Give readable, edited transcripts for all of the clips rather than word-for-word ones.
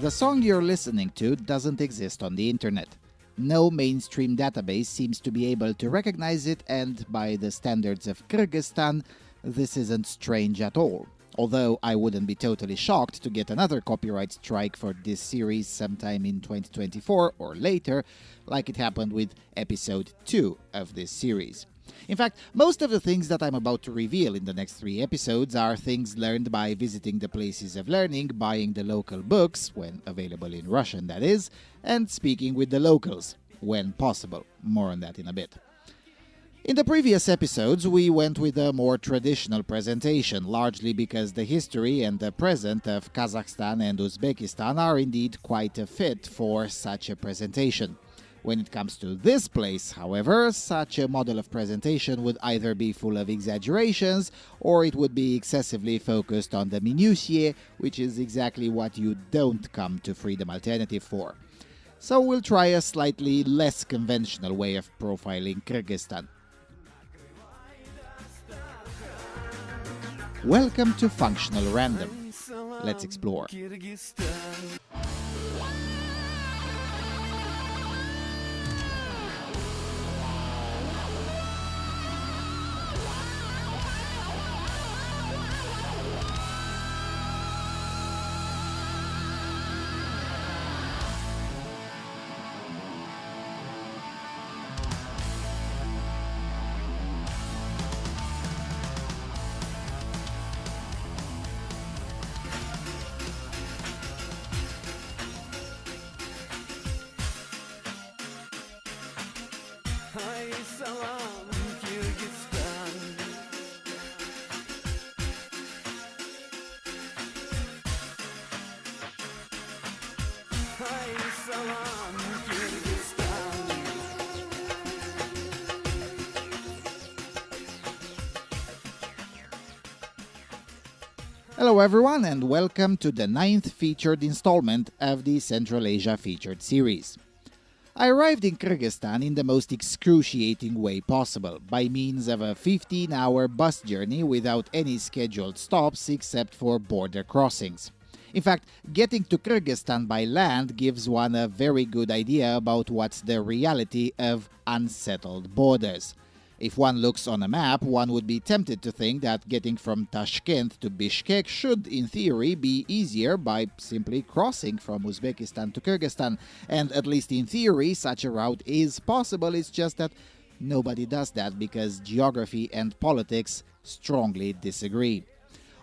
The song you're listening to doesn't exist on the internet. No mainstream database seems to be able to recognize it, and by the standards of Kyrgyzstan, this isn't strange at all. Although I wouldn't be totally shocked to get another copyright strike for this series sometime in 2024 or later, like it happened with episode 2 of this series. In fact, most of the things that I'm about to reveal in the next 3 episodes are things learned by visiting the places of learning, buying the local books, when available in Russian that is, and speaking with the locals, when possible. More on that in a bit. In the previous episodes, we went with a more traditional presentation, largely because the history and the present of Kazakhstan and Uzbekistan are indeed quite a fit for such a presentation. When it comes to this place, however, such a model of presentation would either be full of exaggerations or it would be excessively focused on the minutiae, which is exactly what you don't come to Freedom Alternative for. So we'll try a slightly less conventional way of profiling Kyrgyzstan. Welcome to Functional Random. Let's explore. Hay salam Kyrgyzstan. Hay salam Kyrgyzstan. Hello everyone and welcome to the 9th featured installment of the Central Asia featured series. I arrived in Kyrgyzstan in the most excruciating way possible, by means of a 15-hour bus journey without any scheduled stops except for border crossings. In fact, getting to Kyrgyzstan by land gives one a very good idea about what's the reality of unsettled borders. If one looks on a map, one would be tempted to think that getting from Tashkent to Bishkek should, in theory, be easier by simply crossing from Uzbekistan to Kyrgyzstan, and at least in theory such a route is possible. It's just that nobody does that because geography and politics strongly disagree.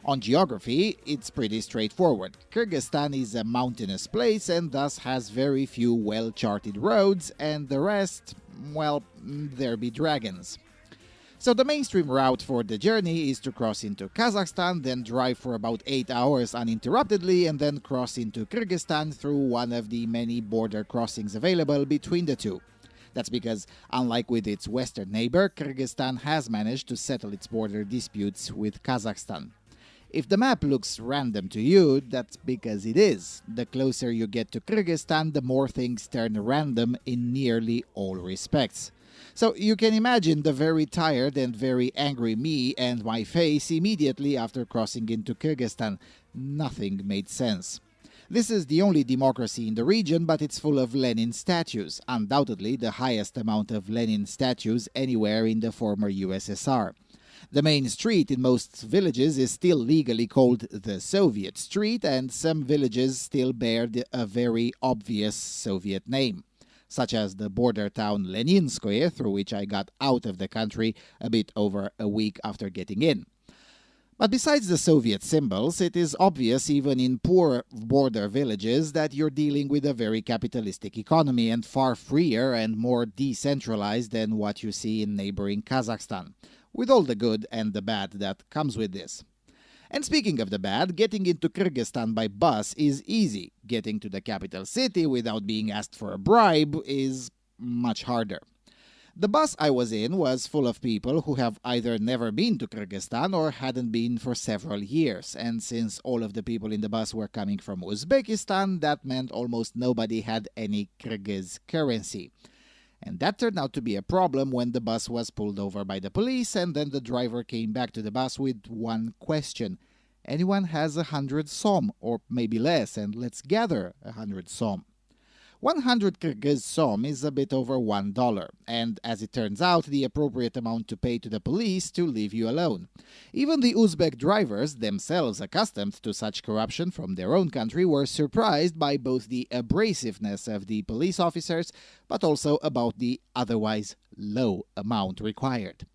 On geography, it's pretty straightforward. Kyrgyzstan is a mountainous place and thus has very few well-charted roads, and the rest, well, there be dragons. So the mainstream route for the journey is to cross into Kazakhstan, then drive for about 8 hours uninterruptedly, and then cross into Kyrgyzstan through one of the many border crossings available between the two. That's because, unlike with its western neighbor, Kyrgyzstan has managed to settle its border disputes with Kazakhstan. If the map looks random to you, that's because it is. The closer you get to Kyrgyzstan, the more things turn random in nearly all respects. So you can imagine the very tired and very angry me and my face immediately after crossing into Kyrgyzstan. Nothing made sense. This is the only democracy in the region, but it's full of Lenin statues, undoubtedly the highest amount of Lenin statues anywhere in the former USSR. The main street in most villages is still legally called the Soviet Street, and some villages still bear a very obvious Soviet name, such as the border town Leninskoye, through which I got out of the country a bit over a week after getting in. But besides the Soviet symbols, it is obvious even in poor border villages that you're dealing with a very capitalistic economy and far freer and more decentralized than what you see in neighboring Kazakhstan, with all the good and the bad that comes with this. And speaking of the bad, getting into Kyrgyzstan by bus is easy. Getting to the capital city without being asked for a bribe is much harder. The bus I was in was full of people who have either never been to Kyrgyzstan or hadn't been for several years, and since all of the people in the bus were coming from Uzbekistan, that meant almost nobody had any Kyrgyz currency. And that turned out to be a problem when the bus was pulled over by the police, and then the driver came back to the bus with one question: Anyone has 100 som, or maybe less, and let's gather 100 som. 100 Kyrgyz som is a bit over $1, and as it turns out, the appropriate amount to pay to the police to leave you alone. Even the Uzbek drivers, themselves accustomed to such corruption from their own country, were surprised by both the abrasiveness of the police officers, but also about the otherwise low amount required.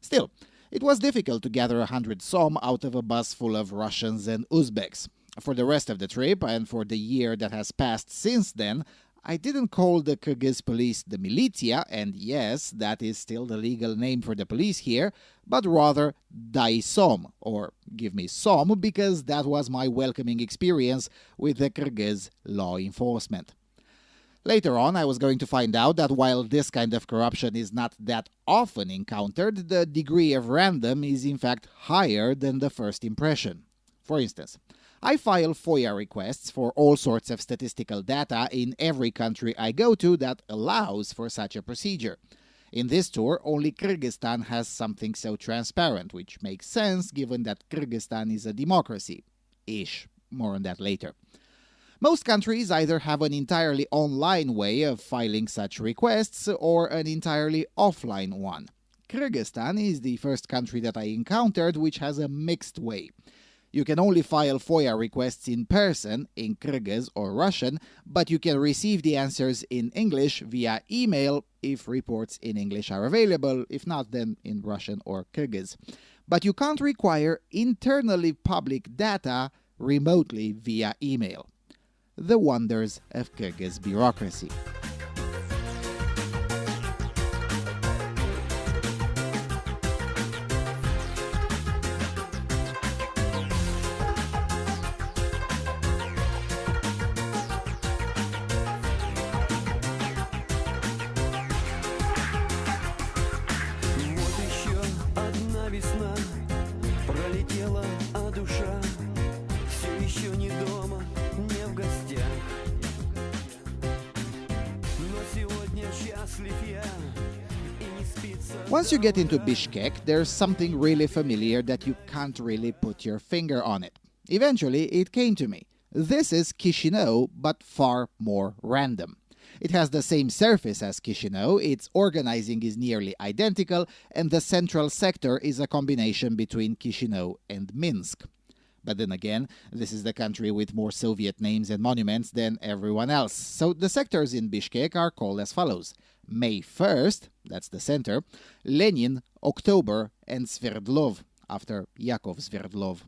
Still, it was difficult to gather 100 som out of a bus full of Russians and Uzbeks. For the rest of the trip, and for the year that has passed since then, I didn't call the Kyrgyz police the militia, and yes, that is still the legal name for the police here, but rather Dai Som, or give me Som, because that was my welcoming experience with the Kyrgyz law enforcement. Later on, I was going to find out that while this kind of corruption is not that often encountered, the degree of random is in fact higher than the first impression. For instance, I file FOIA requests for all sorts of statistical data in every country I go to that allows for such a procedure. In this tour, only Kyrgyzstan has something so transparent, which makes sense given that Kyrgyzstan is a democracy. Ish. More on that later. Most countries either have an entirely online way of filing such requests or an entirely offline one. Kyrgyzstan is the first country that I encountered which has a mixed way. You can only file FOIA requests in person, in Kyrgyz or Russian, but you can receive the answers in English via email if reports in English are available, if not then in Russian or Kyrgyz. But you can't require internally public data remotely via email. The wonders of Kyrgyz bureaucracy. Вот еще одна весна пролетела, а душа все еще не дома, не в гостях. Но сегодня счастлив я и не спится. Once you get into Bishkek, there's something really familiar that you can't really put your finger on it. Eventually, it came to me. This is Chisinau, but far more random. It has the same surface as Chisinau, its organizing is nearly identical, and the central sector is a combination between Chisinau and Minsk. But then again, this is the country with more Soviet names and monuments than everyone else. So the sectors in Bishkek are called as follows: May 1st, that's the center, Lenin, October, and Sverdlov, after Yakov Sverdlov.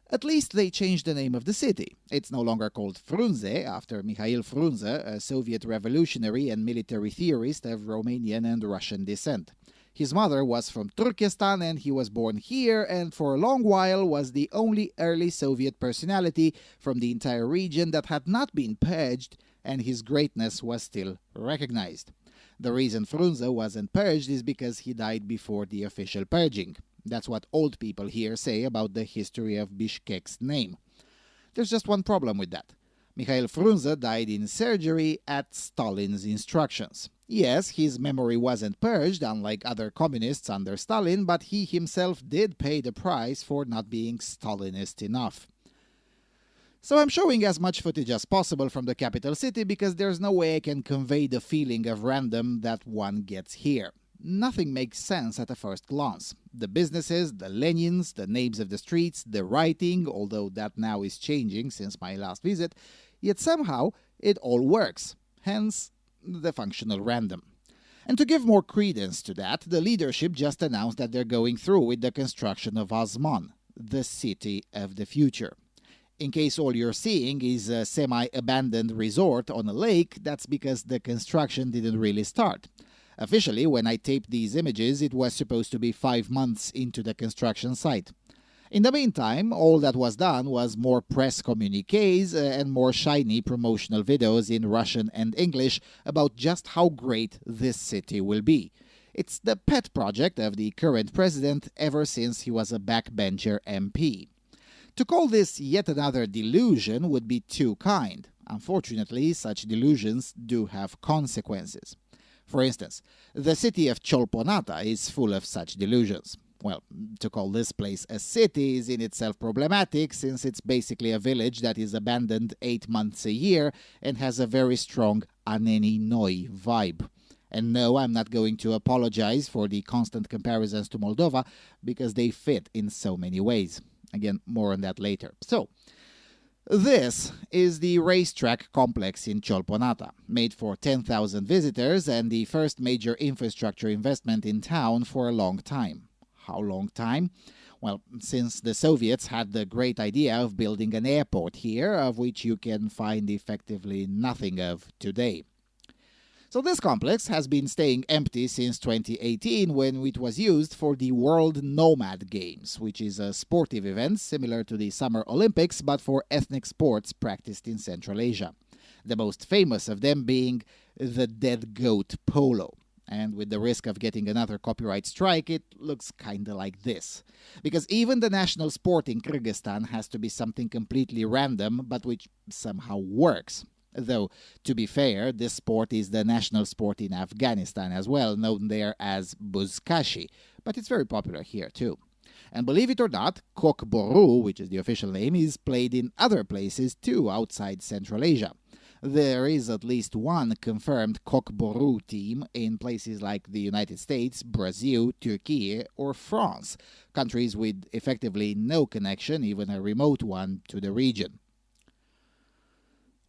At least they changed the name of the city. It's no longer called Frunze, after Mikhail Frunze, a Soviet revolutionary and military theorist of Romanian and Russian descent. His mother was from Turkestan and he was born here, and for a long while was the only early Soviet personality from the entire region that had not been purged, and his greatness was still recognized. The reason Frunze wasn't purged is because he died before the official purging. That's what old people here say about the history of Bishkek's name. There's just one problem with that. Mikhail Frunze died in surgery at Stalin's instructions. Yes, his memory wasn't purged, unlike other communists under Stalin, but he himself did pay the price for not being Stalinist enough. So I'm showing as much footage as possible from the capital city because there's no way I can convey the feeling of random that one gets here. Nothing makes sense at a first glance. The businesses, the Lenins, the names of the streets, the writing, although that now is changing since my last visit, yet somehow it all works. Hence, the functional random. And to give more credence to that, the leadership just announced that they're going through with the construction of Osman, the city of the future. In case all you're seeing is a semi-abandoned resort on a lake, that's because the construction didn't really start. Officially, when I taped these images, it was supposed to be 5 months into the construction site. In the meantime, all that was done was more press communiques and more shiny promotional videos in Russian and English about just how great this city will be. It's the pet project of the current president ever since he was a backbencher MP. To call this yet another delusion would be too kind. Unfortunately, such delusions do have consequences. For instance, the city of Cholponata is full of such delusions. Well, to call this place a city is in itself problematic, since it's basically a village that is abandoned 8 months a year and has a very strong Aneni Noi vibe. And no, I'm not going to apologize for the constant comparisons to Moldova, because they fit in so many ways. Again, more on that later. So, this is the racetrack complex in Cholponata, made for 10,000 visitors and the first major infrastructure investment in town for a long time. How long time? Well, since the Soviets had the great idea of building an airport here, of which you can find effectively nothing of today. So this complex has been staying empty since 2018, when it was used for the World Nomad Games, which is a sportive event similar to the Summer Olympics but for ethnic sports practiced in Central Asia. The most famous of them being the dead goat polo. And with the risk of getting another copyright strike, it looks kinda like this. Because even the national sport in Kyrgyzstan has to be something completely random, but which somehow works. Though, to be fair, this sport is the national sport in Afghanistan as well, known there as buzkashi, but it's very popular here too. And believe it or not, kokboru, which is the official name, is played in other places too outside Central Asia. There is at least one confirmed kokboru team in places like the United States, Brazil, Turkey, or France, countries with effectively no connection, even a remote one, to the region.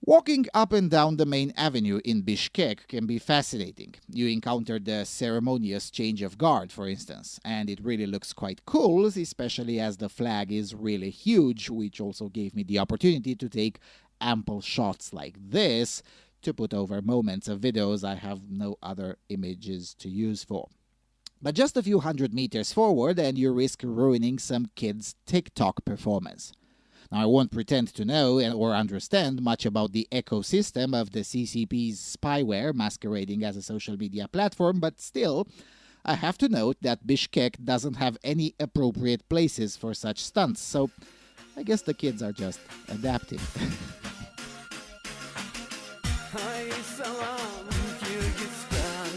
Walking up and down the main avenue in Bishkek can be fascinating. You encounter the ceremonious change of guard, for instance, and it really looks quite cool, especially as the flag is really huge, which also gave me the opportunity to take ample shots like this to put over moments of videos I have no other images to use for. But just a few hundred meters forward and you risk ruining some kid's TikTok performance. Now, I won't pretend to know or understand much about the ecosystem of the CCP's spyware masquerading as a social media platform, but still, I have to note that Bishkek doesn't have any appropriate places for such stunts, so I guess the kids are just adapting. Hi, salam, Kyrgyzstan.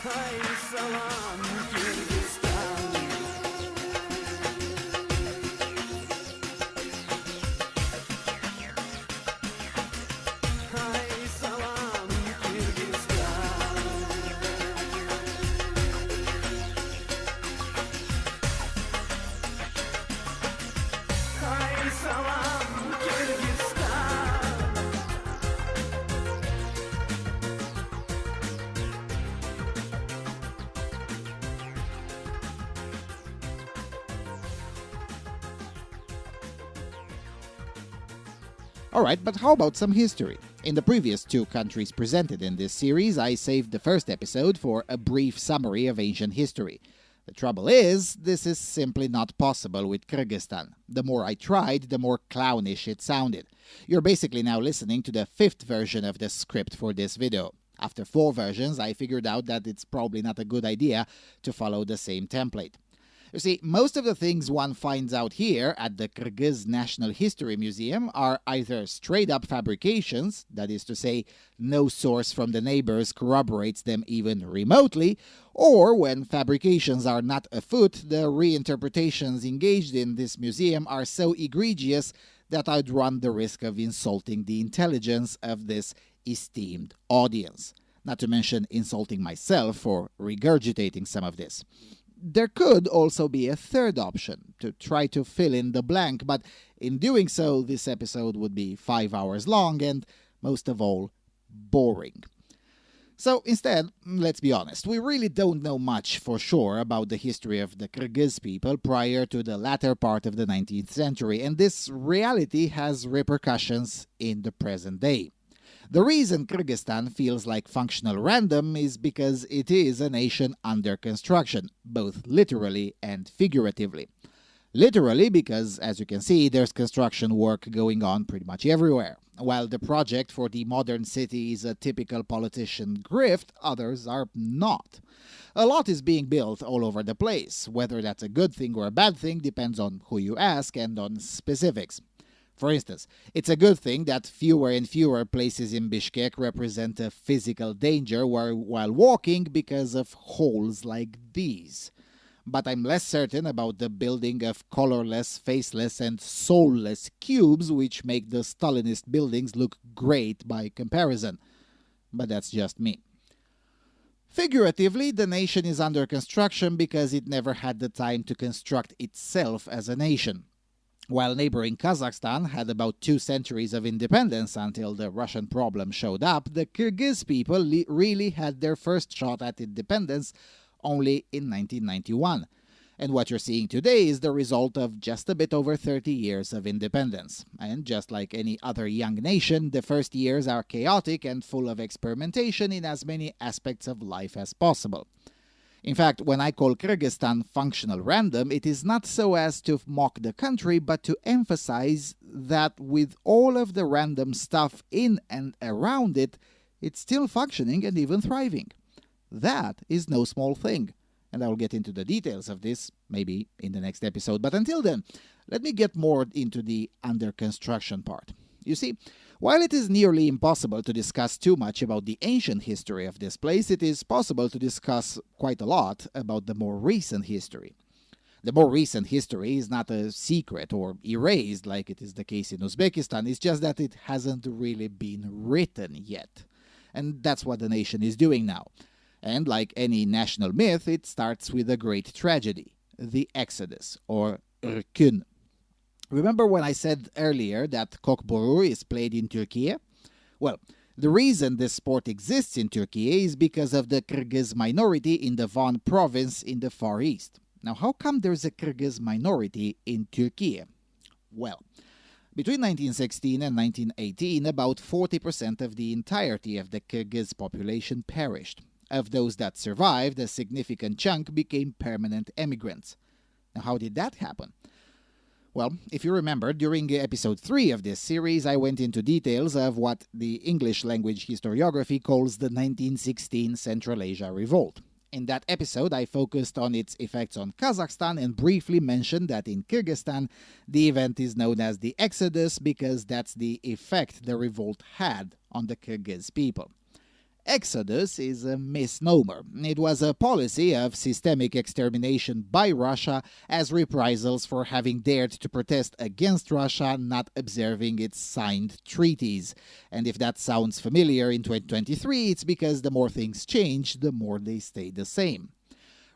Hi, salam, Kyrgyzstan. Hi, salam, Kyrgyzstan. Hi, salam, Kyrgyzstan. Alright, but how about some history? In the previous two countries presented in this series, I saved the first episode for a brief summary of ancient history. The trouble is, this is simply not possible with Kyrgyzstan. The more I tried, the more clownish it sounded. You're basically now listening to the fifth version of the script for this video. After 4 versions, I figured out that it's probably not a good idea to follow the same template. You see, most of the things one finds out here at the Kyrgyz National History Museum are either straight-up fabrications, that is to say, no source from the neighbors corroborates them even remotely, or when fabrications are not afoot, the reinterpretations engaged in this museum are so egregious that I'd run the risk of insulting the intelligence of this esteemed audience. Not to mention insulting myself for regurgitating some of this. There could also be a third option, to try to fill in the blank, but in doing so, this episode would be 5 hours long and, most of all, boring. So instead, let's be honest, we really don't know much for sure about the history of the Kyrgyz people prior to the latter part of the 19th century, and this reality has repercussions in the present day. The reason Kyrgyzstan feels like functional random is because it is a nation under construction, both literally and figuratively. Literally because, as you can see, there's construction work going on pretty much everywhere. While the project for the modern city is a typical politician grift, others are not. A lot is being built all over the place. Whether that's a good thing or a bad thing depends on who you ask and on specifics. For instance, it's a good thing that fewer and fewer places in Bishkek represent a physical danger while walking because of holes like these. But I'm less certain about the building of colorless, faceless, and soulless cubes, which make the Stalinist buildings look great by comparison. But that's just me. Figuratively, the nation is under construction because it never had the time to construct itself as a nation. While neighboring Kazakhstan had about 2 centuries of independence until the Russian problem showed up, the Kyrgyz people really had their first shot at independence only in 1991. And what you're seeing today is the result of just a bit over 30 years of independence. And just like any other young nation, the first years are chaotic and full of experimentation in as many aspects of life as possible. In fact, when I call Kyrgyzstan functional random, it is not so as to mock the country, but to emphasize that with all of the random stuff in and around it, it's still functioning and even thriving. That is no small thing. And I'll get into the details of this maybe in the next episode. But until then, let me get more into the under construction part. You see, while it is nearly impossible to discuss too much about the ancient history of this place, it is possible to discuss quite a lot about the more recent history. The more recent history is not a secret or erased like it is the case in Uzbekistan, it's just that it hasn't really been written yet. And that's what the nation is doing now. And like any national myth, it starts with a great tragedy, the Exodus, or Irkün. Remember when I said earlier that kokboru is played in Turkey? Well, the reason this sport exists in Turkey is because of the Kyrgyz minority in the Van province in the Far East. Now, how come there's a Kyrgyz minority in Turkey? Well, between 1916 and 1918, about 40% of the entirety of the Kyrgyz population perished. Of those that survived, a significant chunk became permanent emigrants. Now, how did that happen? Well, if you remember, during episode 3 of this series, I went into details of what the English language historiography calls the 1916 Central Asia Revolt. In that episode, I focused on its effects on Kazakhstan and briefly mentioned that in Kyrgyzstan, the event is known as the Exodus because that's the effect the revolt had on the Kyrgyz people. Exodus is a misnomer. It was a policy of systemic extermination by Russia as reprisals for having dared to protest against Russia not observing its signed treaties. And if that sounds familiar in 2023, it's because the more things change, the more they stay the same.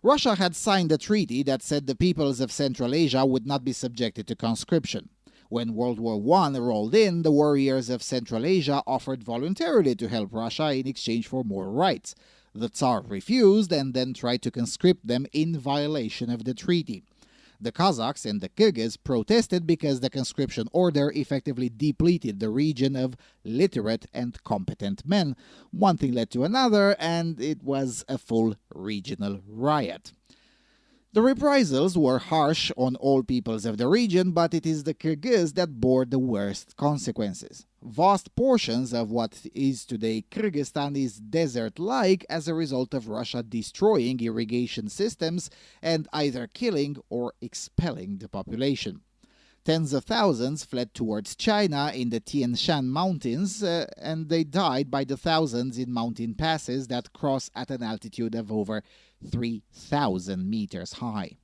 Russia had signed a treaty that said the peoples of Central Asia would not be subjected to conscription. When World War I rolled in, the warriors of Central Asia offered voluntarily to help Russia in exchange for more rights. The Tsar refused and then tried to conscript them in violation of the treaty. The Kazakhs and the Kyrgyz protested because the conscription order effectively depleted the region of literate and competent men. One thing led to another, and it was a full regional riot. The reprisals were harsh on all peoples of the region, but it is the Kyrgyz that bore the worst consequences. Vast portions of what is today Kyrgyzstan is desert-like as a result of Russia destroying irrigation systems and either killing or expelling the population. Tens of thousands fled towards China in the Tian Shan mountains, and they died by the thousands in mountain passes that cross at an altitude of over 3,000 meters high.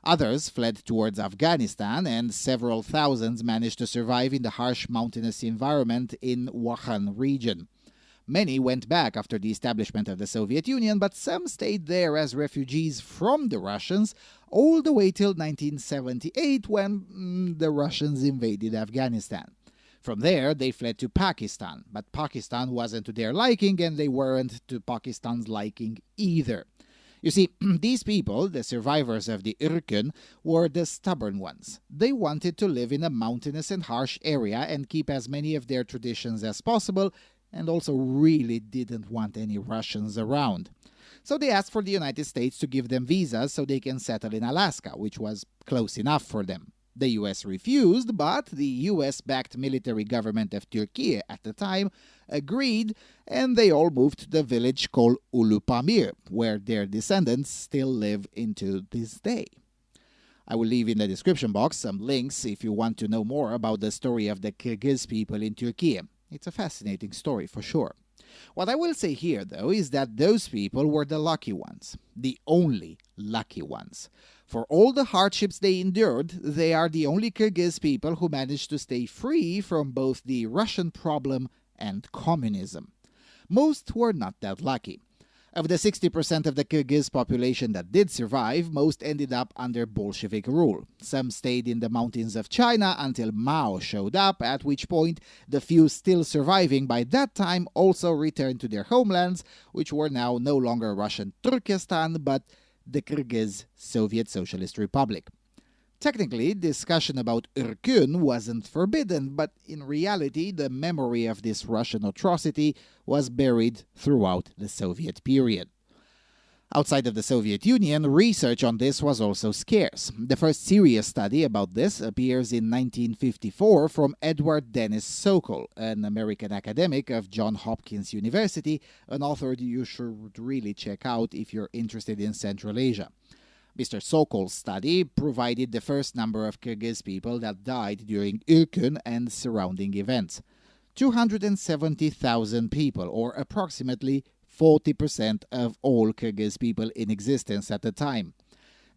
Others fled towards Afghanistan, and several thousands managed to survive in the harsh mountainous environment in Wakhan region. Many went back after the establishment of the Soviet Union, but some stayed there as refugees from the Russians all the way till 1978 when the Russians invaded Afghanistan. From there, they fled to Pakistan, but Pakistan wasn't to their liking and they weren't to Pakistan's liking either. You see, these people, the survivors of the Irkün, were the stubborn ones. They wanted to live in a mountainous and harsh area and keep as many of their traditions as possible, and also really didn't want any Russians around. So they asked for the United States to give them visas so they can settle in Alaska, which was close enough for them. The US refused, but the US-backed military government of Turkey at the time agreed, and they all moved to the village called Ulupamir, where their descendants still live into this day. I will leave in the description box some links if you want to know more about the story of the Kyrgyz people in Turkey. It's a fascinating story for sure. What I will say here, though, is that those people were the lucky ones, the only lucky ones. For all the hardships they endured, they are the only Kyrgyz people who managed to stay free from both the Russian problem and communism. Most were not that lucky. Of the 60% of the Kyrgyz population that did survive, most ended up under Bolshevik rule. Some stayed in the mountains of China until Mao showed up, at which point the few still surviving by that time also returned to their homelands, which were now no longer Russian Turkestan, but the Kyrgyz Soviet Socialist Republic. Technically, discussion about Irkun wasn't forbidden, but in reality, the memory of this Russian atrocity was buried throughout the Soviet period. Outside of the Soviet Union, research on this was also scarce. The first serious study about this appears in 1954 from Edward Dennis Sokol, an American academic of Johns Hopkins University, an author you should really check out if you're interested in Central Asia. Mr. Sokol's study provided the first number of Kyrgyz people that died during Irkun and surrounding events. 270,000 people, or approximately 40% of all Kyrgyz people in existence at the time.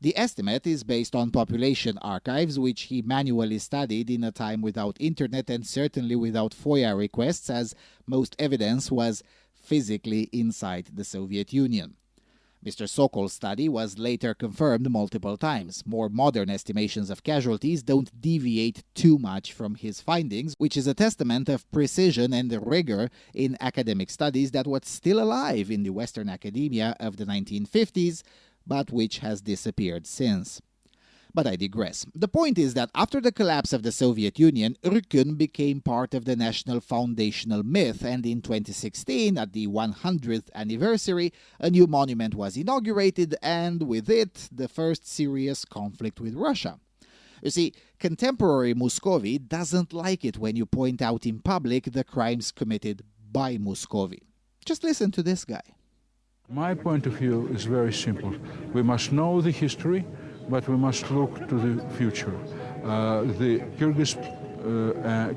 The estimate is based on population archives, which he manually studied in a time without internet and certainly without FOIA requests, as most evidence was physically inside the Soviet Union. Mr. Sokol's study was later confirmed multiple times. More modern estimations of casualties don't deviate too much from his findings, which is a testament of precision and rigor in academic studies that was still alive in the Western academia of the 1950s, but which has disappeared since. But I digress. The point is that after the collapse of the Soviet Union, Irkun became part of the national foundational myth, and in 2016, at the 100th anniversary, a new monument was inaugurated, and with it, the first serious conflict with Russia. You see, contemporary Muscovy doesn't like it when you point out in public the crimes committed by Muscovy. Just listen to this guy. My point of view is very simple. We must know the history, but we must look to the future.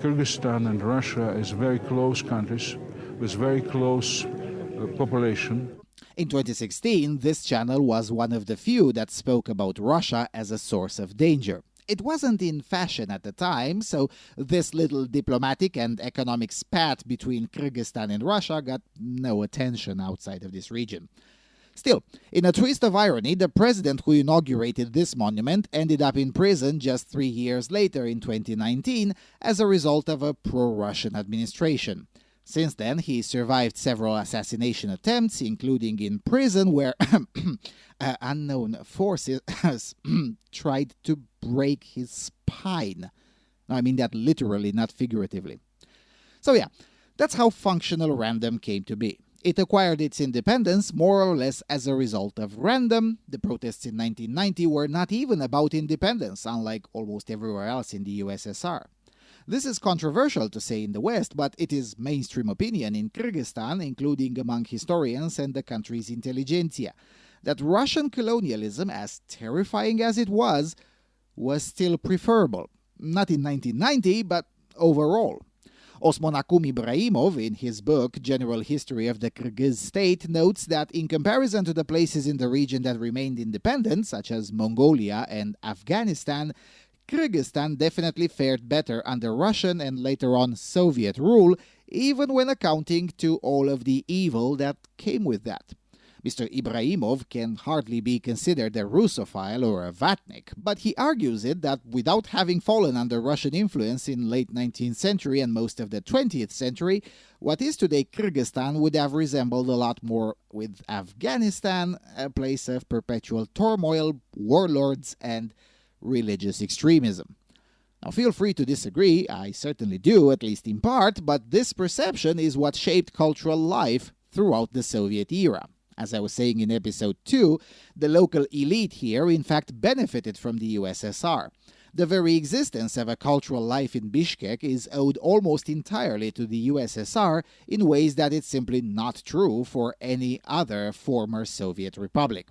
Kyrgyzstan and Russia is very close countries with very close population. In 2016, this channel was one of the few that spoke about Russia as a source of danger. It wasn't in fashion at the time, so this little diplomatic and economic spat between Kyrgyzstan and Russia got no attention outside of this region. Still, in a twist of irony, the president who inaugurated this monument ended up in prison just 3 years later in 2019 as a result of a pro-Russian administration. Since then, he survived several assassination attempts, including in prison where unknown forces tried to break his spine. I mean that literally, not figuratively. So yeah, that's how functional random came to be. It acquired its independence more or less as a result of random. The protests in 1990 were not even about independence, unlike almost everywhere else in the USSR. This is controversial to say in the West, but it is mainstream opinion in Kyrgyzstan, including among historians and the country's intelligentsia, that Russian colonialism, as terrifying as it was still preferable. Not in 1990, but overall. Osman Akum Ibrahimov, in his book General History of the Kyrgyz State, notes that in comparison to the places in the region that remained independent, such as Mongolia and Afghanistan, Kyrgyzstan definitely fared better under Russian and later on Soviet rule, even when accounting to all of the evil that came with that. Mr. Ibrahimov can hardly be considered a Russophile or a Vatnik, but he argues that without having fallen under Russian influence in late 19th century and most of the 20th century, what is today Kyrgyzstan would have resembled a lot more with Afghanistan, a place of perpetual turmoil, warlords, and religious extremism. Now, feel free to disagree, I certainly do, at least in part, but this perception is what shaped cultural life throughout the Soviet era. As I was saying in episode 2, the local elite here in fact benefited from the USSR. The very existence of a cultural life in Bishkek is owed almost entirely to the USSR in ways that it's simply not true for any other former Soviet republic.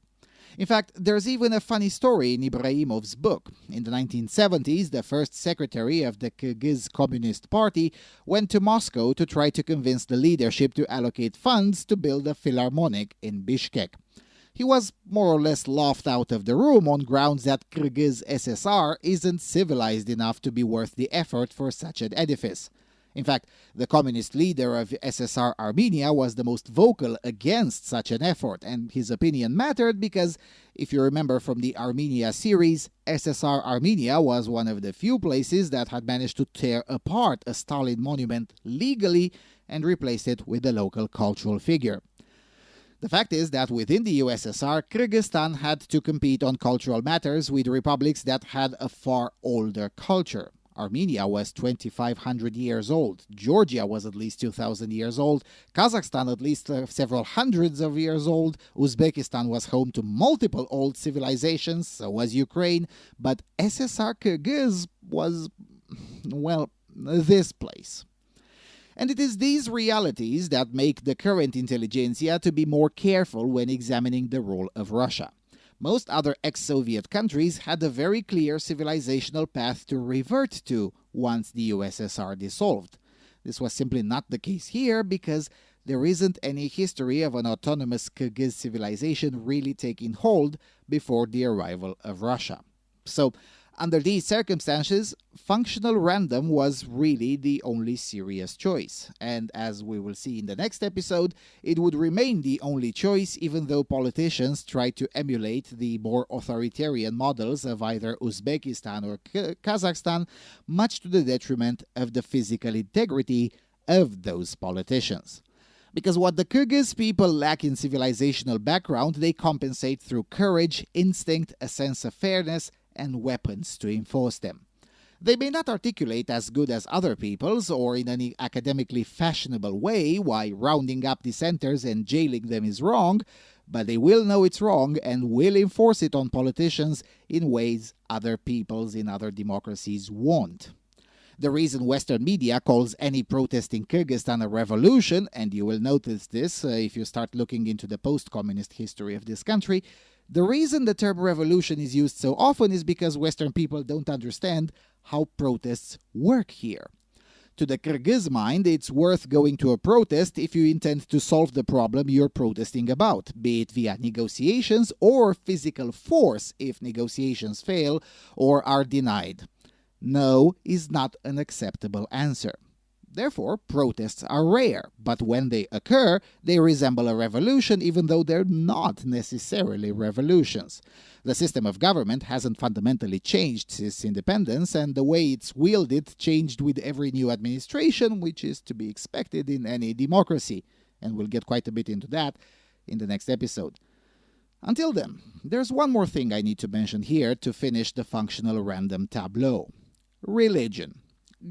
In fact, there's even a funny story in Ibrahimov's book. In the 1970s, the first secretary of the Kyrgyz Communist Party went to Moscow to try to convince the leadership to allocate funds to build a philharmonic in Bishkek. He was more or less laughed out of the room on grounds that Kyrgyz SSR isn't civilized enough to be worth the effort for such an edifice. In fact, the communist leader of SSR Armenia was the most vocal against such an effort, and his opinion mattered because, if you remember from the Armenia series, SSR Armenia was one of the few places that had managed to tear apart a Stalin monument legally and replace it with a local cultural figure. The fact is that within the USSR, Kyrgyzstan had to compete on cultural matters with republics that had a far older culture. Armenia was 2,500 years old, Georgia was at least 2,000 years old, Kazakhstan at least several hundreds of years old, Uzbekistan was home to multiple old civilizations, so was Ukraine, but SSR Kyrgyz was, well, this place. And it is these realities that make the current intelligentsia to be more careful when examining the role of Russia. Most other ex-Soviet countries had a very clear civilizational path to revert to once the USSR dissolved. This was simply not the case here because there isn't any history of an autonomous Kyrgyz civilization really taking hold before the arrival of Russia. So, under these circumstances, functional random was really the only serious choice. And as we will see in the next episode, it would remain the only choice even though politicians tried to emulate the more authoritarian models of either Uzbekistan or Kazakhstan, much to the detriment of the physical integrity of those politicians. Because what the Kyrgyz people lack in civilizational background, they compensate through courage, instinct, a sense of fairness, and weapons to enforce them. They may not articulate as good as other peoples or in any academically fashionable way why rounding up dissenters and jailing them is wrong, but they will know it's wrong and will enforce it on politicians in ways other peoples in other democracies won't. The reason Western media calls any protest in Kyrgyzstan a revolution, and you will notice this if you start looking into the post-communist history of this country, the reason the term revolution is used so often is because Western people don't understand how protests work here. To the Kyrgyz mind, it's worth going to a protest if you intend to solve the problem you're protesting about, be it via negotiations or physical force if negotiations fail or are denied. No is not an acceptable answer. Therefore, protests are rare, but when they occur, they resemble a revolution even though they're not necessarily revolutions. The system of government hasn't fundamentally changed since independence, and the way it's wielded changed with every new administration, which is to be expected in any democracy, and we'll get quite a bit into that in the next episode. Until then, there's one more thing I need to mention here to finish the functional random tableau. Religion.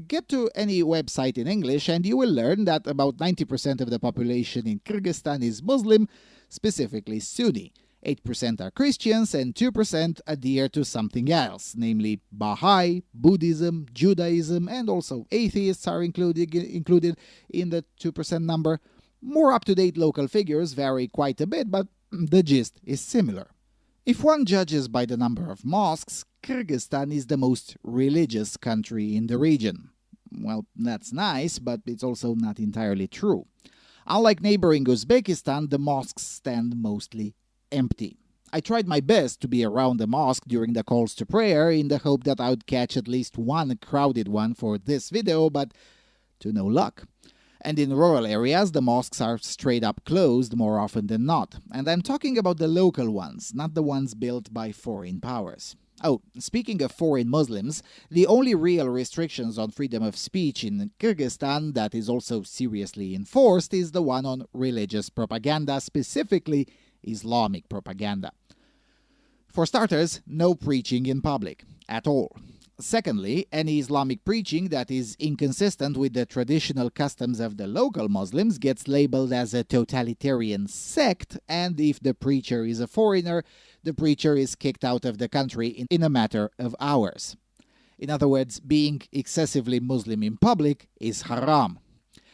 Get to any website in English and you will learn that about 90% of the population in Kyrgyzstan is Muslim, specifically Sunni. 8% are Christians and 2% adhere to something else, namely Baha'i, Buddhism, Judaism, and also atheists are included in the 2% number. More up-to-date local figures vary quite a bit, but the gist is similar. If one judges by the number of mosques, Kyrgyzstan is the most religious country in the region. Well, that's nice, but it's also not entirely true. Unlike neighboring Uzbekistan, the mosques stand mostly empty. I tried my best to be around the mosque during the calls to prayer in the hope that I would catch at least one crowded one for this video, but to no luck. And in rural areas, the mosques are straight up closed more often than not. And I'm talking about the local ones, not the ones built by foreign powers. Oh, speaking of foreign Muslims, the only real restrictions on freedom of speech in Kyrgyzstan that is also seriously enforced is the one on religious propaganda, specifically Islamic propaganda. For starters, no preaching in public, at all. Secondly, any Islamic preaching that is inconsistent with the traditional customs of the local Muslims gets labeled as a totalitarian sect, and if the preacher is a foreigner, the preacher is kicked out of the country in a matter of hours. In other words, being excessively Muslim in public is haram.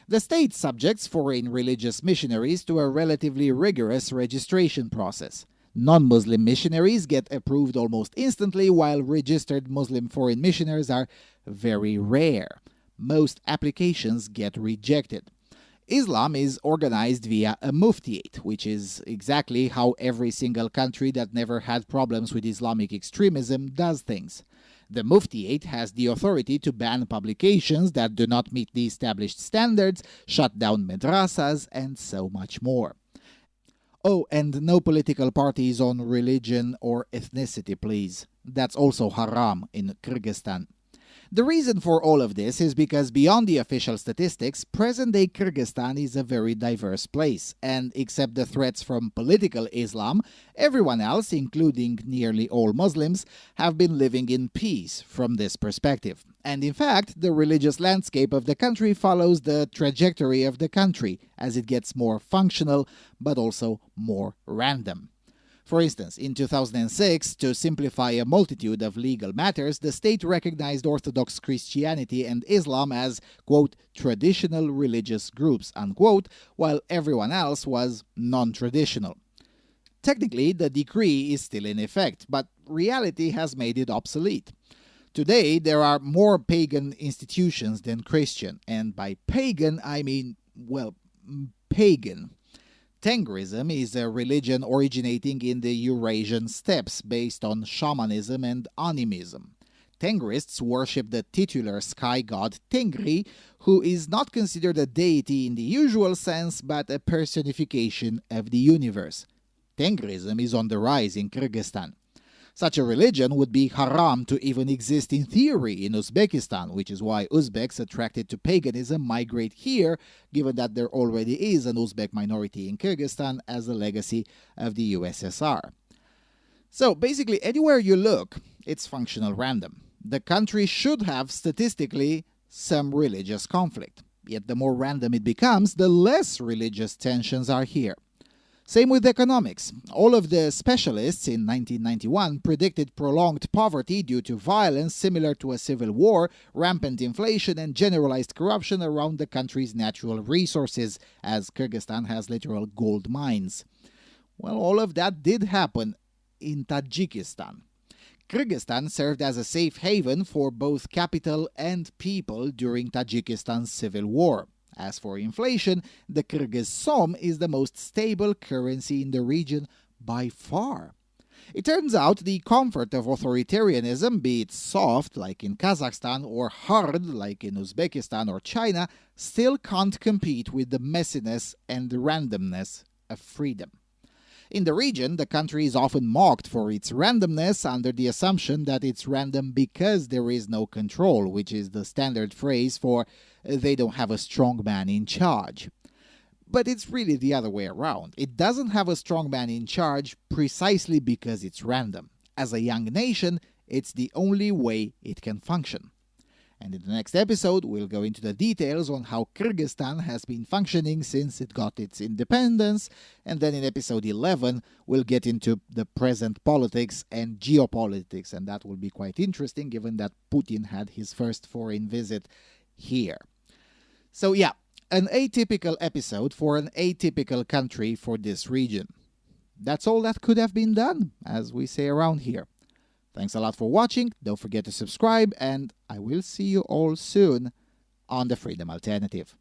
The state subjects foreign religious missionaries to a relatively rigorous registration process. Non-Muslim missionaries get approved almost instantly, while registered Muslim foreign missionaries are very rare. Most applications get rejected. Islam is organized via a muftiate, which is exactly how every single country that never had problems with Islamic extremism does things. The muftiate has the authority to ban publications that do not meet the established standards, shut down madrasas, and so much more. Oh, and no political parties on religion or ethnicity, please. That's also haram in Kyrgyzstan. The reason for all of this is because beyond the official statistics, present-day Kyrgyzstan is a very diverse place, and except the threats from political Islam, everyone else, including nearly all Muslims, have been living in peace from this perspective. And in fact, the religious landscape of the country follows the trajectory of the country as it gets more functional, but also more random. For instance, in 2006, to simplify a multitude of legal matters, the state recognized Orthodox Christianity and Islam as, quote, traditional religious groups, unquote, while everyone else was non-traditional. Technically, the decree is still in effect, but reality has made it obsolete. Today, there are more pagan institutions than Christian, and by pagan, I mean, well, pagan. Tengrism is a religion originating in the Eurasian steppes based on shamanism and animism. Tengrists worship the titular sky god Tengri, who is not considered a deity in the usual sense but a personification of the universe. Tengrism is on the rise in Kyrgyzstan. Such a religion would be haram to even exist in theory in Uzbekistan, which is why Uzbeks attracted to paganism migrate here, given that there already is an Uzbek minority in Kyrgyzstan as a legacy of the USSR. So basically, anywhere you look, it's functional random. The country should have, statistically, some religious conflict. Yet the more random it becomes, the less religious tensions are here. Same with economics. All of the specialists in 1991 predicted prolonged poverty due to violence similar to a civil war, rampant inflation, and generalized corruption around the country's natural resources, as Kyrgyzstan has literal gold mines. Well, all of that did happen in Tajikistan. Kyrgyzstan served as a safe haven for both capital and people during Tajikistan's civil war. As for inflation, the Kyrgyz som is the most stable currency in the region by far. It turns out the comfort of authoritarianism, be it soft like in Kazakhstan or hard like in Uzbekistan or China, still can't compete with the messiness and the randomness of freedom. In the region, the country is often mocked for its randomness under the assumption that it's random because there is no control, which is the standard phrase for they don't have a strong man in charge. But it's really the other way around. It doesn't have a strong man in charge precisely because it's random. As a young nation, it's the only way it can function. And in the next episode, we'll go into the details on how Kyrgyzstan has been functioning since it got its independence. And then in episode 11, we'll get into the present politics and geopolitics. And that will be quite interesting given that Putin had his first foreign visit here. So yeah, an atypical episode for an atypical country for this region. That's all that could have been done, as we say around here. Thanks a lot for watching, don't forget to subscribe, and I will see you all soon on the Freedom Alternative.